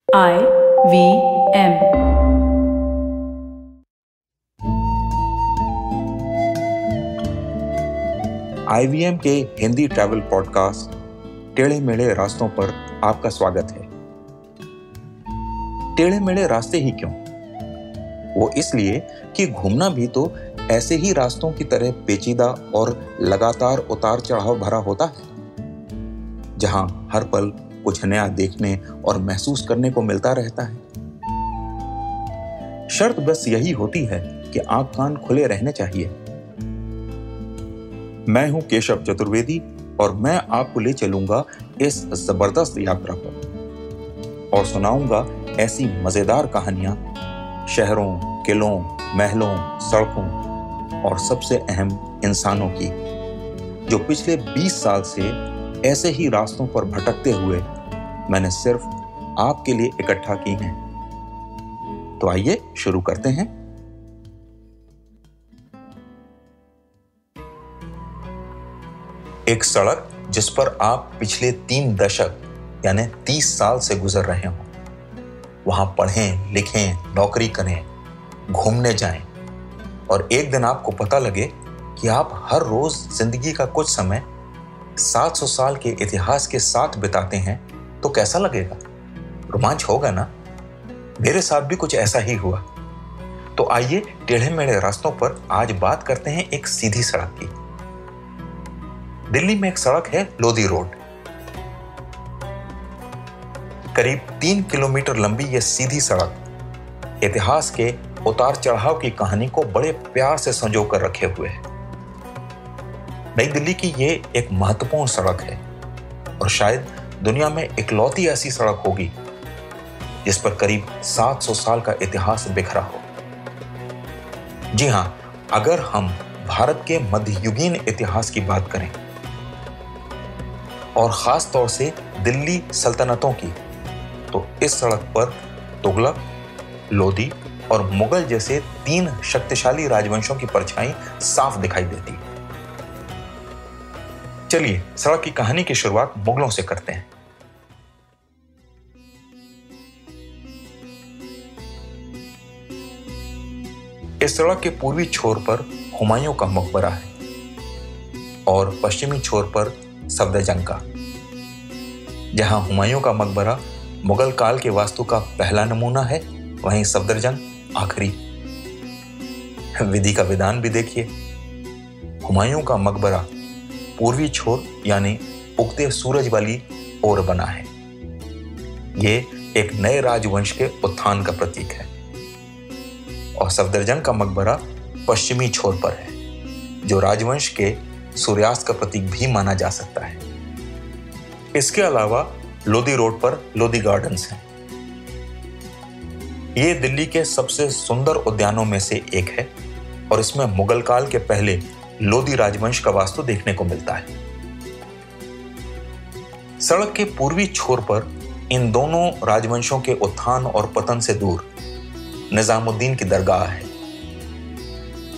IVM। IVM के Hindi travel podcast टेढ़े मेढ़े रास्तों पर आपका स्वागत है। टेढ़े मेढ़े रास्ते ही क्यों? वो इसलिए कि घूमना भी तो ऐसे ही रास्तों की तरह पेचीदा और लगातार उतार चढ़ाव भरा होता है, जहां हर पल कुछ नया देखने और महसूस करने को मिलता रहता है। शर्त बस यही होती है कि आंख कान खुले रहने चाहिए। मैं हूं केशव चतुर्वेदी और मैं आपको ले चलूंगा इस जबरदस्त यात्रा पर और सुनाऊंगा ऐसी मजेदार कहानियां शहरों, किलों, महलों, सड़कों और सबसे अहम इंसानों की, जो पिछले 20 साल से ऐसे ही रास्तों पर भटकते हुए मैंने सिर्फ आपके लिए इकट्ठा की हैं। तो आइए शुरू करते हैं। एक सड़क जिस पर आप पिछले 3 दशक यानी 30 साल से गुजर रहे हो। वहां पढ़ें, लिखें, नौकरी करें, घूमने जाएं और एक दिन आपको पता लगे कि आप हर रोज जिंदगी का कुछ समय 700 साल के इतिहास के साथ बिताते हैं, तो कैसा लगेगा? रोमांच होगा ना? मेरे साथ भी कुछ ऐसा ही हुआ। तो आइए टेढ़े मेढ़े रास्तों पर आज बात करते हैं एक सीधी सड़क की। दिल्ली में एक सड़क है लोधी रोड। करीब 3 किलोमीटर लंबी यह सीधी सड़क इतिहास के उतार चढ़ाव की कहानी को बड़े प्यार से संजो कर रखे हुए है। नई दिल्ली की यह एक महत्वपूर्ण सड़क है और शायद दुनिया में इकलौती ऐसी सड़क होगी जिस पर करीब 700 साल का इतिहास बिखरा हो। जी हां, अगर हम भारत के मध्ययुगीन इतिहास की बात करें और खास तौर से दिल्ली सल्तनतों की, तो इस सड़क पर तुगलक, लोधी और मुगल जैसे 3 शक्तिशाली राजवंशों की परछाई साफ दिखाई देती है। चलिए सड़क की कहानी की शुरुआत मुगलों से करते हैं। इस सड़क के पूर्वी छोर पर हुमायूं का मकबरा है और पश्चिमी छोर पर सफदरजंग का। जहां हुमायूं का मकबरा मुगल काल के वास्तु का पहला नमूना है, वहीं सफदरजंग आखिरी। विधि का विधान भी देखिए। हुमायूं का मकबरा पूर्वी छोर यानी उगते सूरज वाली ओर बना है। ये एक नए राजवंश के उत्थान का प्रतीक है। और सफदरजंग का मकबरा पश्चिमी छोर पर है, जो राजवंश के सूर्यास्त का प्रतीक भी माना जा सकता है। इसके अलावा लोधी रोड पर लोधी गार्डन्स हैं। ये दिल्ली के सबसे सुंदर उद्यानों में से एक है और इसमें मुगल काल के पहले लोधी राजवंश का वास्तु देखने को मिलता है। सड़क के पूर्वी छोर पर इन दोनों राजवंशों के उत्थान और पतन से दूर निजामुद्दीन की दरगाह है।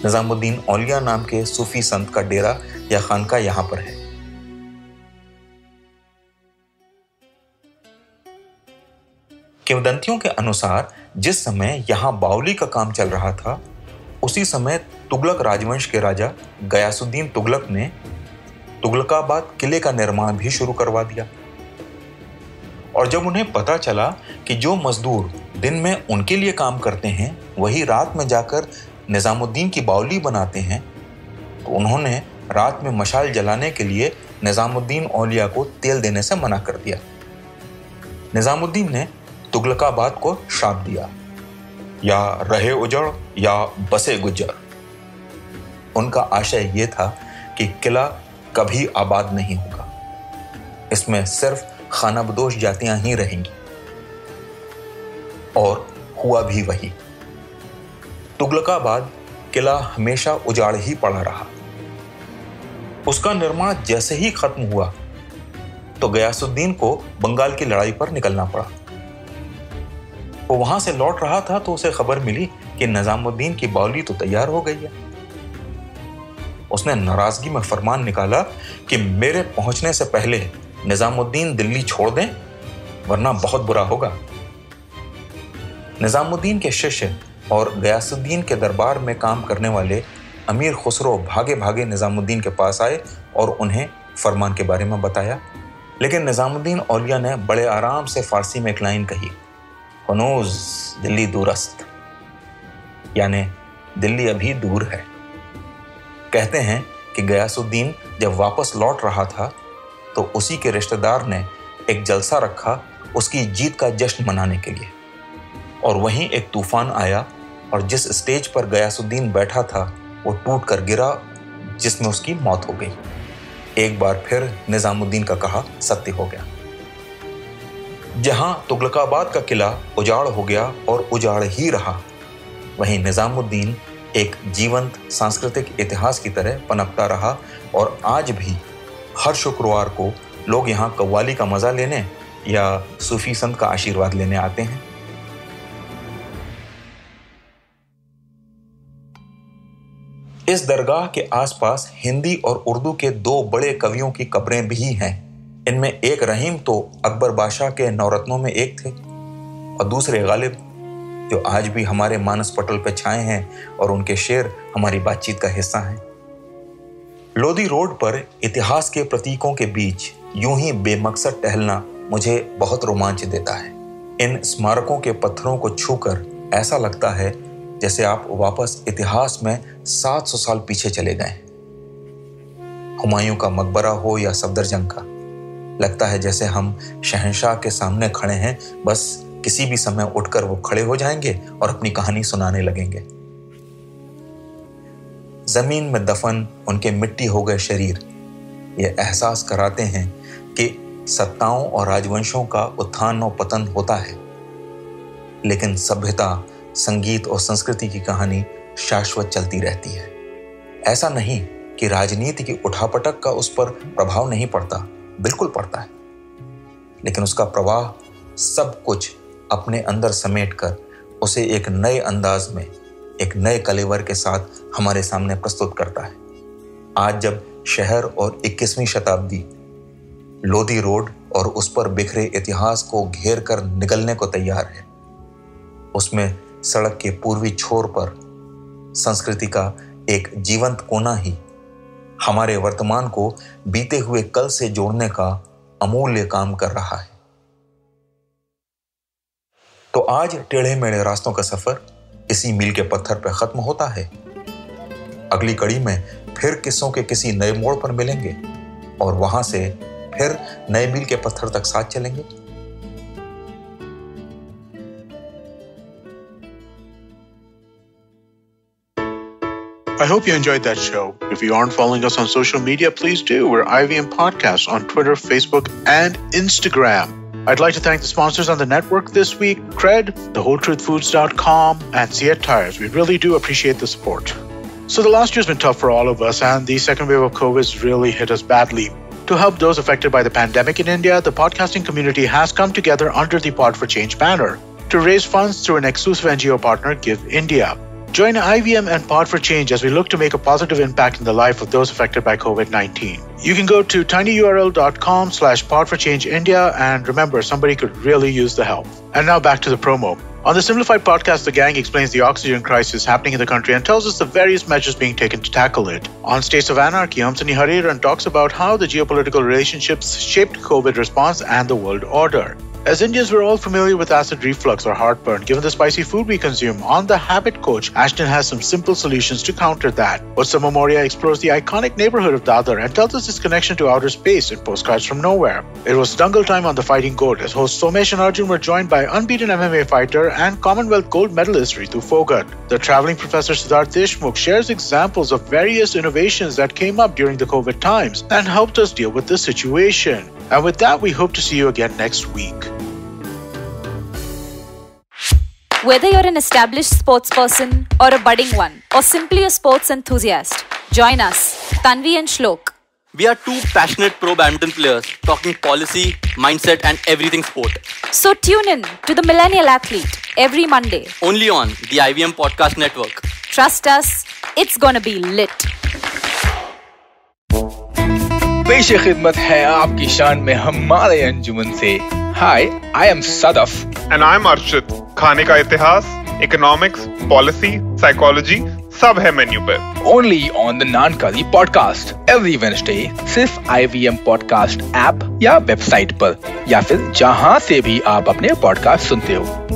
निजामुद्दीन औलिया नाम के सूफी संत का डेरा या खानका यहां पर है। किंवदंतियों के अनुसार जिस समय यहां बावली का काम चल रहा था, उसी समय तुगलक राजवंश के राजा गयासुद्दीन तुगलक ने तुगलकाबाद किले का निर्माण भी शुरू करवा दिया। और जब उन्हें पता चला कि जो मजदूर दिन में उनके लिए काम करते हैं वही रात में जाकर निजामुद्दीन की बावली बनाते हैं, तो उन्होंने रात में मशाल जलाने के लिए निजामुद्दीन औलिया को तेल देने से मना कर दिया। निजामुद्दीन ने तुगलकाबाद को श्राप दिया, या रहे उजड़ या बसे गुज्जर। उनका आशय यह था कि किला कभी आबाद नहीं होगा, इसमें सिर्फ खानाबदोश जातियां ही रहेंगी। और हुआ भी वही। तुगलकाबाद किला हमेशा उजाड़ ही पड़ा रहा। उसका निर्माण जैसे ही खत्म हुआ तो गयासुद्दीन को बंगाल की लड़ाई पर निकलना पड़ा। वो वहां से लौट रहा था तो उसे खबर मिली कि निजामुद्दीन की बावली तो तैयार हो गई है। उसने नाराजगी में फरमान निकाला कि मेरे पहुंचने से पहले निजामुद्दीन दिल्ली छोड़ दें, वरना बहुत बुरा होगा। निजामुद्दीन के शिष्य और गयासुद्दीन के दरबार में काम करने वाले अमीर खुसरो भागे भागे निजामुद्दीन के पास आए और उन्हें फरमान के बारे में बताया। लेकिन निजामुद्दीन औलिया ने बड़े आराम से फारसी में एक लाइन कही, हनूज दिल्ली दूरस्त, यानी दिल्ली अभी दूर है। कहते हैं कि गयासुद्दीन जब वापस लौट रहा था तो उसी के रिश्तेदार ने एक जलसा रखा उसकी जीत का जश्न मनाने के लिए, और वहीं एक तूफान आया और जिस स्टेज पर गयासुद्दीन बैठा था वो टूट कर गिरा, जिसमें उसकी मौत हो गई। एक बार फिर निजामुद्दीन का कहा सत्य हो गया। जहां तुगलकाबाद का किला उजाड़ हो गया और उजाड़ ही रहा, वहीं निजामुद्दीन एक जीवंत सांस्कृतिक इतिहास की तरह पनपता रहा और आज भी हर शुक्रवार को लोग यहाँ कव्वाली का मजा लेने या सूफी संत का आशीर्वाद लेने आते हैं। इस दरगाह के आसपास हिंदी और उर्दू के 2 बड़े कवियों की कब्रें भी हैं। इनमें एक रहीम तो अकबर बादशाह के नौरत्नों में एक थे और दूसरे गालिब, जो आज भी हमारे मानस पटल पर छाए हैं और उनके शेर हमारी बातचीत का हिस्सा हैं। लोधी रोड पर इतिहास के प्रतीकों के बीच यूं ही बेमकसद टहलना मुझे बहुत रोमांच देता है। इन स्मारकों के पत्थरों को छूकर ऐसा लगता है जैसे आप वापस इतिहास में 700 साल पीछे चले गए। हुमायूं का मकबरा हो या सफदरजंग का, लगता है जैसे हम शहंशाह के सामने खड़े हैं, बस किसी भी समय उठकर वो खड़े हो जाएंगे और अपनी कहानी सुनाने लगेंगे। जमीन में दफन उनके मिट्टी हो गए शरीर ये एहसास कराते हैं कि सत्ताओं और राजवंशों का उत्थान और पतन होता है, लेकिन सभ्यता, संगीत और संस्कृति की कहानी शाश्वत चलती रहती है। ऐसा नहीं कि राजनीति की उठापटक का उस पर प्रभाव नहीं पड़ता, बिल्कुल पड़ता है, लेकिन उसका प्रवाह सब कुछ अपने अंदर समेटकर उसे एक नए अंदाज में, एक नए कलेवर के साथ हमारे सामने प्रस्तुत करता है। आज जब शहर और 21वीं शताब्दी लोधी रोड और उस पर बिखरे इतिहास को घेर कर निगलने को तैयार है, उसमें सड़क के पूर्वी छोर पर संस्कृति का एक जीवंत कोना ही हमारे वर्तमान को बीते हुए कल से जोड़ने का अमूल्य काम कर रहा है। तो आज टेढ़े मेढ़े रास्तों का सफर इसी मील के पत्थर पर खत्म होता है। अगली कड़ी में फिर किस्सों के किसी नए मोड़ पर मिलेंगे और वहां से फिर नए मील के पत्थर तक साथ चलेंगे। I hope you enjoyed that show. If you aren't following us on social media, please do. We're IVM Podcasts on Twitter, Facebook, and Instagram. I'd like to thank the sponsors on the network this week, Cred, TheWholeTruthFoods.com, and Seat Tires. We really do appreciate the support. So the last year's been tough for all of us, and the second wave of COVID really hit us badly. To help those affected by the pandemic in India, the podcasting community has come together under the Pod for Change banner to raise funds through an exclusive NGO partner, Give India. Join IVM and Pod for Change as we look to make a positive impact in the life of those affected by COVID-19. You can go to tinyurl.com/podforchangeindia, and remember, somebody could really use the help. And now back to the promo. On the Simplified podcast, the gang explains the oxygen crisis happening in the country and tells us the various measures being taken to tackle it. On States of Anarchy, Hamsani Hariran talks about how the geopolitical relationships shaped COVID response and the world order. As Indians, we're all familiar with acid reflux or heartburn given the spicy food we consume. On The Habit Coach, Ashton has some simple solutions to counter that. Osama Moria explores the iconic neighborhood of Dadar and tells us its connection to outer space in Postcards from Nowhere. It was Dangle time on The Fighting Goat as hosts Somesh and Arjun were joined by unbeaten MMA fighter and Commonwealth gold medalist Ritu Fogart. The traveling professor Siddharth Deshmukh shares examples of various innovations that came up during the COVID times and helped us deal with the situation. And with that, we hope to see you again next week. Whether you're an established sports person or a budding one, or simply a sports enthusiast, join us, Tanvi and Shlok. We are two passionate pro badminton players talking policy, mindset and everything sport. So tune in to The Millennial Athlete every Monday. Only on the IVM Podcast Network. Trust us, it's gonna be lit. पेशे खिदमत है आपकी शान में हमारे अंजुमन से. Hi, I am Sadaf. And I'm Arshit. खाने का इतिहास, इकोनॉमिक्स, पॉलिसी, साइकोलॉजी सब है मेन्यू पे। Only on the नानकली पॉडकास्ट every Wednesday सिर्फ IVM पॉडकास्ट ऐप या वेबसाइट पर, या फिर जहां से भी आप अपने पॉडकास्ट सुनते हो।